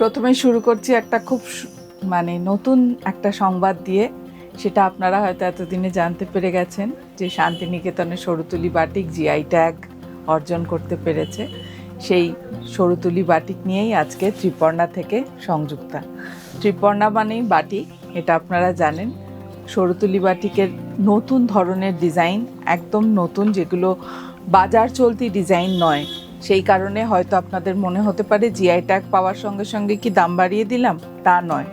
প্রথমে শুরু করছি একটা খুব নতুন একটা সংবাদ দিয়ে। সেটা আপনারা হয়তো এতদিনে জানতে পেরে গেছেন যে শান্তিনিকেতনের সরুতুলি বাটিক জিআই ট্যাগ অর্জন করতে পেরেছে। সেই সরুতুলি বাটিক নিয়েই আজকে ত্রিপর্ণা থেকে সংযুক্তা। ত্রিপর্ণা মানেই বাটিক, এটা আপনারা জানেন। সরুতুলি বাটিকের নতুন ধরনের ডিজাইন, একদম নতুন, যেগুলো বাজার চলতি ডিজাইন নয়। সেই কারণে হয়তো আপনাদের মনে হতে পারে জিআই ট্যাগ পাওয়ার সঙ্গে সঙ্গে কি দাম বাড়িয়ে দিলাম, তা নয়।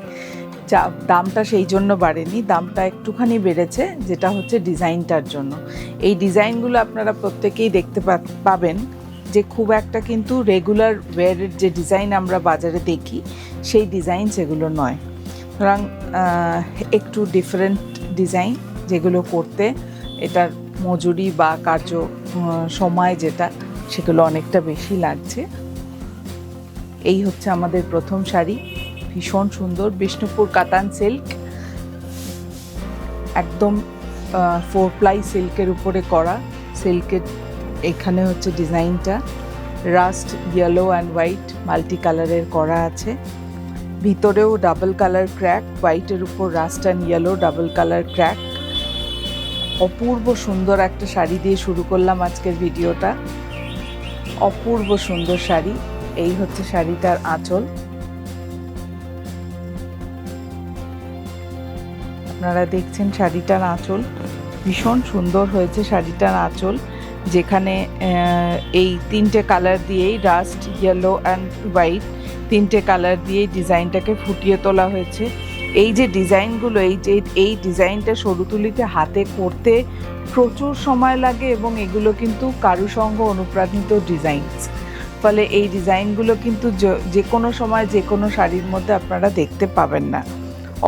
দামটা সেই জন্য বাড়েনি, দামটা একটুখানি বেড়েছে, যেটা হচ্ছে ডিজাইনটার জন্য। এই ডিজাইনগুলো আপনারা প্রত্যেকেই দেখতে পাবেন যে খুব একটা কিন্তু রেগুলার ওয়্যারের যে ডিজাইন আমরা বাজারে দেখি সেই ডিজাইন সেগুলো নয়। সুতরাং একটু ডিফারেন্ট ডিজাইন, যেগুলো করতে এটার মজুরি বা কার্য সময় যেটা, সেগুলো অনেকটা বেশি লাগছে। এই হচ্ছে আমাদের প্রথম শাড়ি, ভীষণ সুন্দর বিষ্ণুপুর কাতান সিল্ক, একদম 4 প্লাই সিল্কের উপরে করা। সিল্কের এখানে হচ্ছে ডিজাইনটা rust yellow and white multi কালারের করা আছে। ভিতরেও ডাবল কালার ক্র্যাক, হোয়াইটের উপর rust and yellow double colour crack. অপূর্ব সুন্দর একটা শাড়ি দিয়ে শুরু করলাম আজকের ভিডিওটা। অপূর্ব সুন্দর শাড়ি। এই হচ্ছে শাড়িটার আঁচল। আপনারা দেখছেন শাড়িটার আঁচল, ভীষণ সুন্দর হয়েছে শাড়িটার আঁচল, যেখানে এই 3টে কালার দিয়েই রাস্ট ইয়েলো অ্যান্ড হোয়াইট 3টে কালার দিয়েই ডিজাইনটাকে ফুটিয়ে তোলা হয়েছে। এই যে ডিজাইনগুলো, এই ডিজাইনটা সরুতুলিতে হাতে করতে প্রচুর সময় লাগে এবং এগুলো কিন্তু কারুসঙ্গ অনুপ্রাণিত ডিজাইনস। ফলে এই ডিজাইনগুলো কিন্তু যে কোনো সময় যে কোনো শাড়ির মধ্যে আপনারা দেখতে পাবেন না।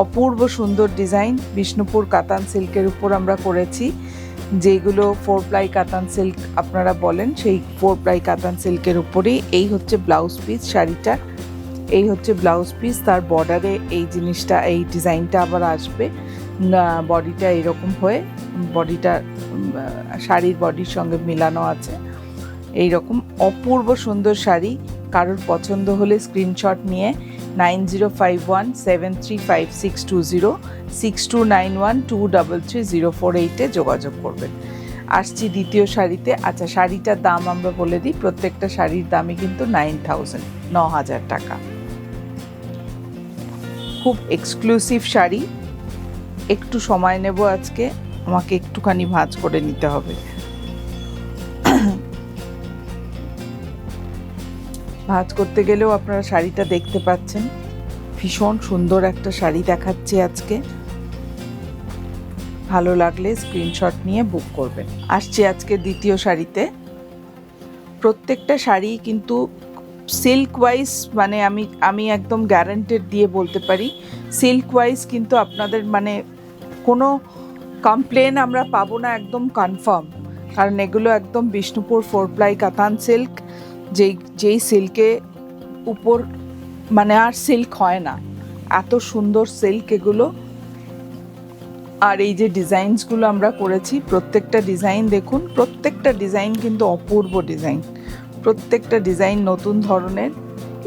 অপূর্ব সুন্দর ডিজাইন বিষ্ণুপুর কাতান সিল্কের উপর আমরা করেছি, যেগুলো 4 প্লাই কাতান সিল্ক আপনারা বলেন, সেই 4 প্লাই কাতান সিল্কের উপরেই। এই হচ্ছে ব্লাউজ পিস শাড়িটা, এই হচ্ছে ব্লাউজ পিস। তার বর্ডারে এই জিনিসটা, এই ডিজাইনটা আবার আসবে। বডিটা এরকম হয়ে, বডিটা শাড়ির বডির সঙ্গে মিলানো আছে। এই রকম অপূর্ব সুন্দর শাড়ি। কারোর পছন্দ হলে স্ক্রিনশট নিয়ে 9051735620 6291233048-এ যোগাযোগ করবেন। আসছি দ্বিতীয় শাড়িতে। আচ্ছা, শাড়িটার দাম আমরা বলে দিই। প্রত্যেকটা শাড়ির দামই কিন্তু 9,000 টাকা। খুব এক্সক্লুসিভ শাড়ি। একটু সময় নেব আজকে, আমাকে একটুখানি ভাঁজ করে নিতে হবে। ভাঁজ করতে গেলেও আপনারা শাড়িটা দেখতে পাচ্ছেন। ভীষণ সুন্দর একটা শাড়ি দেখাচ্ছি আজকে। ভালো লাগলে স্ক্রিনশট নিয়ে বুক করবেন। আসছি আজকে দ্বিতীয় শাড়িতে। প্রত্যেকটা শাড়ি কিন্তু সিল্ক ওয়াইজ, আমি একদম গ্যারান্টেড দিয়ে বলতে পারি, সিল্ক ওয়াইজ কিন্তু আপনাদের কোনো কমপ্লেন আমরা পাবো না, একদম কনফার্ম। কারণ এগুলো একদম বিষ্ণুপুর 4 প্লাই কাতান সিল্ক, যেই সিল্কে উপর আর সিল্ক হয় না, এত সুন্দর সিল্ক এগুলো। আর এই যে ডিজাইনসগুলো আমরা করেছি, প্রত্যেকটা ডিজাইন দেখুন, প্রত্যেকটা ডিজাইন কিন্তু অপূর্ব ডিজাইন, প্রত্যেকটা ডিজাইন নতুন ধরনের।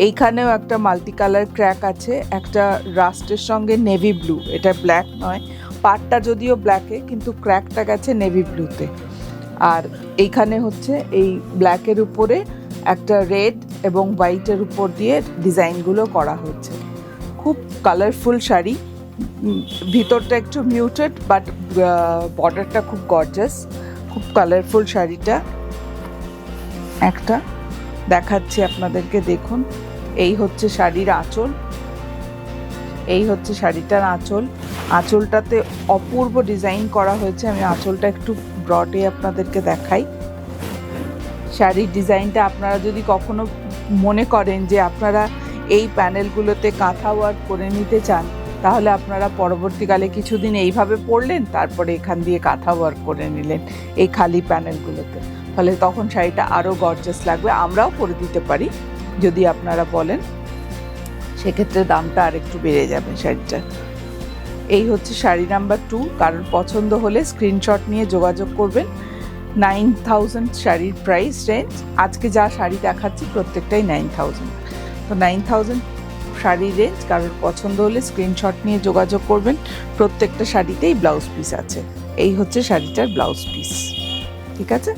এইখানেও একটা মাল্টি কালার ক্র্যাক আছে, একটা রাস্টের সঙ্গে নেভি ব্লু, এটা ব্ল্যাক নয়, পাড়টা যদিও ব্ল্যাকে কিন্তু ক্র্যাকটা গেছে নেভি ব্লুতে। আর এইখানে হচ্ছে এই ব্ল্যাকের উপরে একটা রেড এবং হোয়াইটের উপর দিয়ে ডিজাইনগুলো করা হয়েছে। খুব কালারফুল শাড়ি, ভিতরটা একটু মিউটেড বাট বর্ডারটা খুব গর্জাস। খুব কালারফুল শাড়িটা একটা দেখাচ্ছি আপনাদেরকে, দেখুন। এই হচ্ছে শাড়ির আঁচল, এই হচ্ছে শাড়িটার আঁচল। আঁচলটাতে অপূর্ব ডিজাইন করা হয়েছে। আমি আঁচলটা একটু ব্রডে আপনাদেরকে দেখাই। শাড়ির ডিজাইনটা আপনারা যদি কখনো মনে করেন যে আপনারা এই প্যানেলগুলোতে কাঁথা ওয়ার্ক করে নিতে চান, তাহলে আপনারা পরবর্তীকালে কিছুদিন এইভাবে পরলেন, তারপরে এখান দিয়ে কাঁথা ওয়ার্ক করে নিলেন এই খালি প্যানেলগুলোতে। ফলে তখন শাড়িটা আরও গর্জাস লাগবে। আমরাও পরে দিতে পারি যদি আপনারা বলেন, সেক্ষেত্রে দামটা আর একটু বেড়ে যাবে শাড়িটা। এই হচ্ছে শাড়ি নাম্বার 2। কারোর পছন্দ হলে স্ক্রিনশট নিয়ে যোগাযোগ করবেন। 9,000 শাড়ির প্রাইস রেঞ্জ। আজকে যা শাড়ি দেখাচ্ছি প্রত্যেকটাই 9,000। তো 9,000 শাড়ির রেঞ্জ, কারোর পছন্দ হলে স্ক্রিনশট নিয়ে যোগাযোগ করবেন। প্রত্যেকটা শাড়িতেই ব্লাউজ পিস আছে। এই হচ্ছে শাড়িটার ব্লাউজ পিস, ঠিক আছে।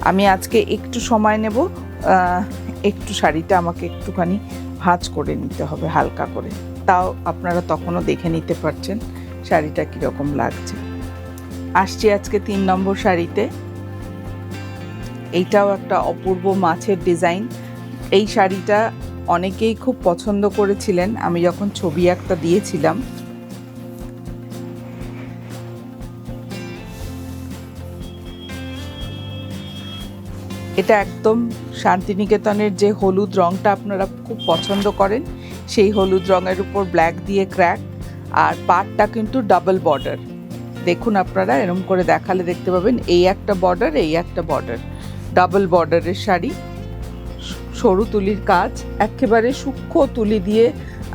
আমি আজকে একটু সময় নেব, একটু শাড়িটা আমাকে একটুখানি ভাঁজ করে নিতে হবে হালকা করে, তাও আপনারা তখনও দেখে নিতে পারছেন শাড়িটা কীরকম লাগছে। আসছি আজকে 3 নম্বর শাড়িতে। এইটাও একটা অপূর্ব মাছের ডিজাইন। এই শাড়িটা অনেকেই খুব পছন্দ করেছিলেন আমি যখন ছবি একটা দিয়েছিলাম। এটা একদম শান্তিনিকেতনের যে হলুদ রঙটা আপনারা খুব পছন্দ করেন, সেই হলুদ রঙের উপর ব্ল্যাক দিয়ে ক্র্যাক, আর পাড়টা কিন্তু ডাবল বর্ডার। দেখুন আপনারা এরকম করে দেখালে দেখতে পাবেন, এই একটা বর্ডার, এই একটা বর্ডার, ডাবল বর্ডারের শাড়ি। সরু তুলির কাজ, একেবারে সূক্ষ্ম তুলি দিয়ে,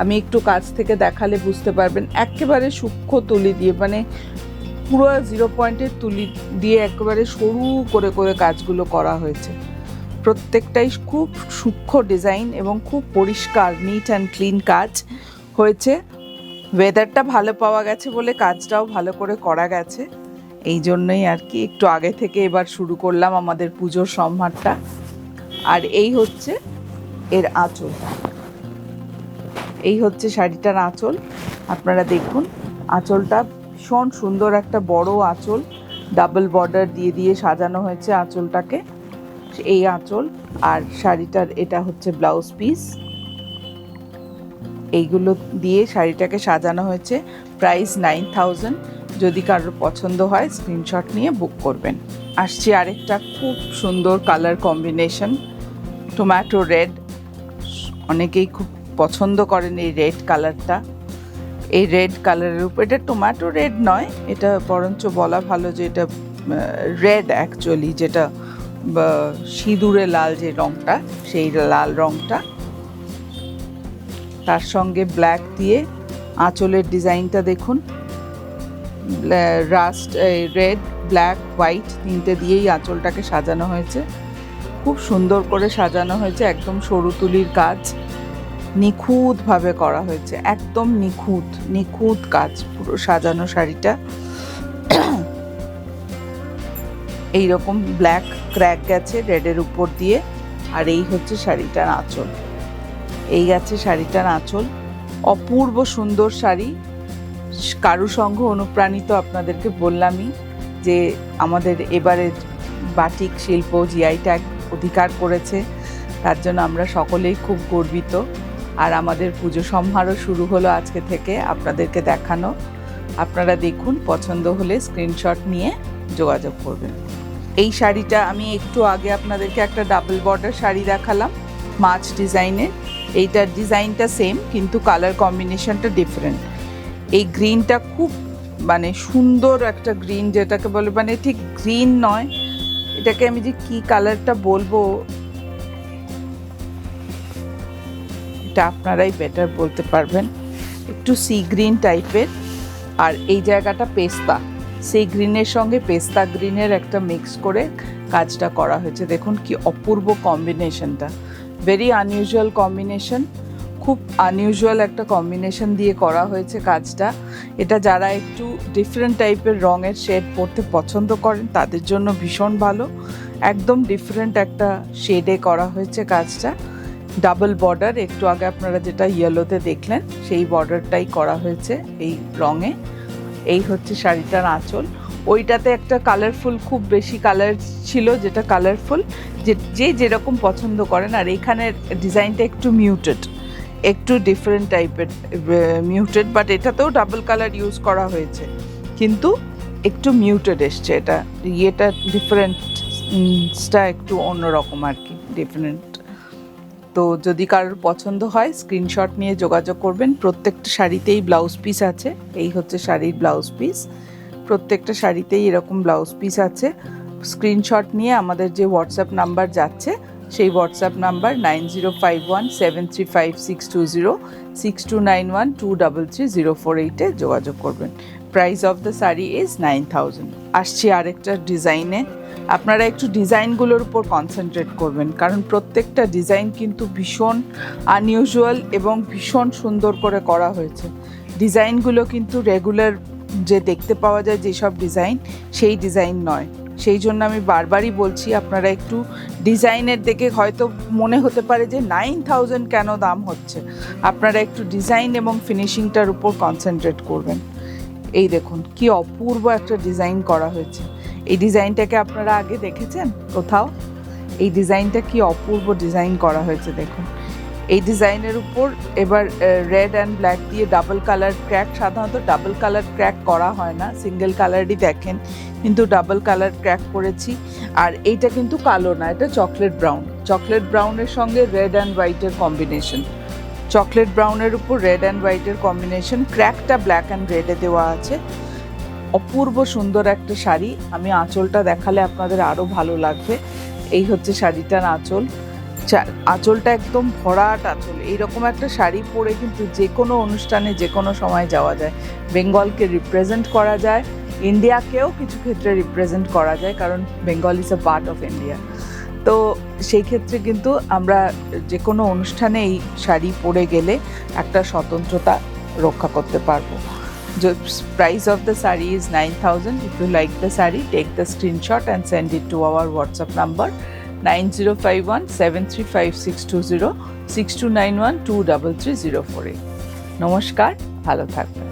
আমি একটু কাছ থেকে দেখালে বুঝতে পারবেন, একেবারে সূক্ষ্ম তুলি দিয়ে, মানে পুরো 0 পয়েন্টের তুলি দিয়ে একেবারে সরু করে করে কাজগুলো করা হয়েছে। প্রত্যেকটাই খুব সূক্ষ্ম ডিজাইন এবং খুব পরিষ্কার, নিট অ্যান্ড ক্লিন কাজ হয়েছে। ওয়েদারটা ভালো পাওয়া গেছে বলে কাজটাও ভালো করে করা গেছে, এই জন্যই আর কি একটু আগে থেকে এবার শুরু করলাম আমাদের পুজোর সম্ভারটা। আর এই হচ্ছে এর আঁচল, এই হচ্ছে শাড়িটার আঁচল। আপনারা দেখুন আঁচলটা ভীষণ সুন্দর, একটা বড় আঁচল, ডাবল বর্ডার দিয়ে দিয়ে সাজানো হয়েছে আঁচলটাকে, এই আঁচল। আর শাড়িটার এটা হচ্ছে ব্লাউজ পিস, এইগুলো দিয়ে শাড়িটাকে সাজানো হয়েছে। প্রাইস 9000। যদি কারোর পছন্দ হয় স্ক্রিনশট নিয়ে বুক করবেন। আসছি আরেকটা খুব সুন্দর কালার কম্বিনেশন, টমেটো রেড। অনেকেই খুব পছন্দ করেন এই রেড কালারটা। এই রেড কালারের উপর, এটা টমেটো রেড নয়, এটা বরঞ্চ বলা ভালো যে এটা রেড অ্যাকচুয়ালি, যেটা সিঁদুরে লাল যে রঙটা, সেই লাল রঙটা, তার সঙ্গে ব্ল্যাক দিয়ে আঁচলের ডিজাইনটা দেখুন, রাস্ট রেড, ব্ল্যাক, হোয়াইট তিনটে দিয়েই আঁচলটাকে সাজানো হয়েছে। খুব সুন্দর করে সাজানো হয়েছে, একদম সরু তুলির কাজ, নিখুঁতভাবে করা হয়েছে, একদম নিখুঁত কাজ পুরো সাজানো শাড়িটা। এইরকম ব্ল্যাক ক্র্যাক গেছে রেডের উপর দিয়ে। আর এই হচ্ছে শাড়িটার আঁচল, এই গেছে শাড়িটার আঁচল। অপূর্ব সুন্দর শাড়ি, কারুসংঘ অনুপ্রাণিত। আপনাদেরকে বললামই যে আমাদের এবারের বাটিক শিল্প জিআই ট্যাগ অধিকার করেছে, তার জন্য আমরা সকলেই খুব গর্বিত। আর আমাদের পুজো সম্ভারও শুরু হলো আজকে থেকে আপনাদেরকে দেখানো। আপনারা দেখুন, পছন্দ হলে স্ক্রিনশট নিয়ে যোগাযোগ করবেন। এই শাড়িটা আমি একটু আগে আপনাদেরকে একটা ডাবল বর্ডার শাড়ি দেখালাম মাছ ডিজাইনের। এইটার ডিজাইনটা সেম কিন্তু কালার কম্বিনেশনটা ডিফারেন্ট। এই গ্রিনটা খুব মানে সুন্দর একটা গ্রিন, যেটাকে বলে মানে ঠিক গ্রিন নয়, এটাকে আমি যে কি কালারটা বলবো এটা আপনারাই বেটার বলতে পারবেন, একটু সি গ্রিন টাইপের। আর এই জায়গাটা পেস্তা, সেই গ্রিনের সঙ্গে পেস্তা গ্রিনের একটা মিক্স করে কাজটা করা হয়েছে। দেখুন কি অপূর্ব কম্বিনেশনটা, ভেরি আনইউজুয়াল কম্বিনেশন, খুব আনইউজুয়াল একটা কম্বিনেশন দিয়ে করা হয়েছে কাজটা। এটা যারা একটু ডিফারেন্ট টাইপের রঙের শেড পরতে পছন্দ করেন তাদের জন্য ভীষণ ভালো। একদম ডিফারেন্ট একটা শেডে করা হয়েছে কাজটা। ডাবল বর্ডার, একটু আগে আপনারা যেটা ইয়েলোতে দেখলেন সেই বর্ডারটাই করা হয়েছে এই রঙে। এই হচ্ছে শাড়িটার আঁচল। ওইটাতে একটা কালারফুল, খুব বেশি কালার ছিল, যেটা কালারফুল যে যেরকম পছন্দ করেন। আর এইখানের ডিজাইনটা একটু মিউটেড, একটু ডিফারেন্ট টাইপের মিউটেড, বাট এটাতেও ডাবল কালার ইউজ করা হয়েছে কিন্তু একটু মিউটেড এসছে। এটা ইয়েটা ডিফারেন্টটা একটু অন্যরকম আর কি, ডিফারেন্ট। তো যদি কারোর পছন্দ হয় স্ক্রিনশট নিয়ে যোগাযোগ করবেন। প্রত্যেকটা শাড়িতেই ব্লাউজ পিস আছে, এই হচ্ছে শাড়ির ব্লাউজ পিস। প্রত্যেকটা শাড়িতেই এরকম ব্লাউজ পিস আছে। স্ক্রিনশট নিয়ে আমাদের যে হোয়াটসঅ্যাপ নাম্বার যাচ্ছে সেই হোয়াটসঅ্যাপ নাম্বার 9051735620 6291233048-এ যোগাযোগ করবেন। Price of the sari is 9000। আসছি আরেকটা ডিজাইনে। আপনারা একটু ডিজাইনগুলোর উপর কনসেন্ট্রেট করবেন, কারণ প্রত্যেকটা ডিজাইন কিন্তু ভীষণ আনইউজুয়াল এবং ভীষণ সুন্দর করে করা হয়েছে। ডিজাইনগুলো কিন্তু রেগুলার যে দেখতে পাওয়া যায় যেসব ডিজাইন, সেই ডিজাইন নয়। সেই জন্য আমি বারবারই বলছি, আপনারা একটু ডিজাইনের দিকে, হয়তো মনে হতে পারে যে 9000 কেন দাম হচ্ছে, আপনারা একটু ডিজাইন এবং ফিনিশিংটার উপর কনসেন্ট্রেট করবেন। এই দেখুন কি অপূর্ব একটা ডিজাইন করা হয়েছে। এই ডিজাইনটাকে আপনারা আগে দেখেছেন কোথাও? এই ডিজাইনটা কি অপূর্ব ডিজাইন করা হয়েছে দেখুন। এই ডিজাইনের উপর এবার রেড অ্যান্ড ব্ল্যাক দিয়ে ডাবল কালার ক্র্যাক, সাধারণত ডাবল কালার ক্র্যাক করা হয় না, সিঙ্গেল কালারই দেখেন, কিন্তু ডাবল কালার ক্র্যাক করেছি। আর এইটা কিন্তু কালো না, এটা চকলেট ব্রাউন। চকলেট ব্রাউনের সঙ্গে রেড অ্যান্ড হোয়াইটের কম্বিনেশন, চকলেট ব্রাউনের উপর রেড অ্যান্ড হোয়াইটের কম্বিনেশন, ক্র্যাকটা ব্ল্যাক অ্যান্ড রেডে দেওয়া আছে। অপূর্ব সুন্দর একটা শাড়ি। আমি আঁচলটা দেখালে আপনাদের আরও ভালো লাগবে। এই হচ্ছে শাড়িটার আঁচল। আঁচলটা একদম ভরাট আঁচল। এইরকম একটা শাড়ি পরে কিন্তু যে কোনো অনুষ্ঠানে যে কোনো সময় যাওয়া যায়। বেঙ্গলকে রিপ্রেজেন্ট করা যায়, ইন্ডিয়াকেও কিছু ক্ষেত্রে রিপ্রেজেন্ট করা যায়, কারণ Bengal is a part of India. তো সেই ক্ষেত্রে কিন্তু আমরা যে কোনো অনুষ্ঠানে এই শাড়ি পরে গেলে একটা স্বতন্ত্রতা রক্ষা করতে পারবো। The price of the saree is 9000. If you like the saree, take the screenshot and send it to our WhatsApp number 9051735620 6291233048. নমস্কার, ভালো থাকবেন।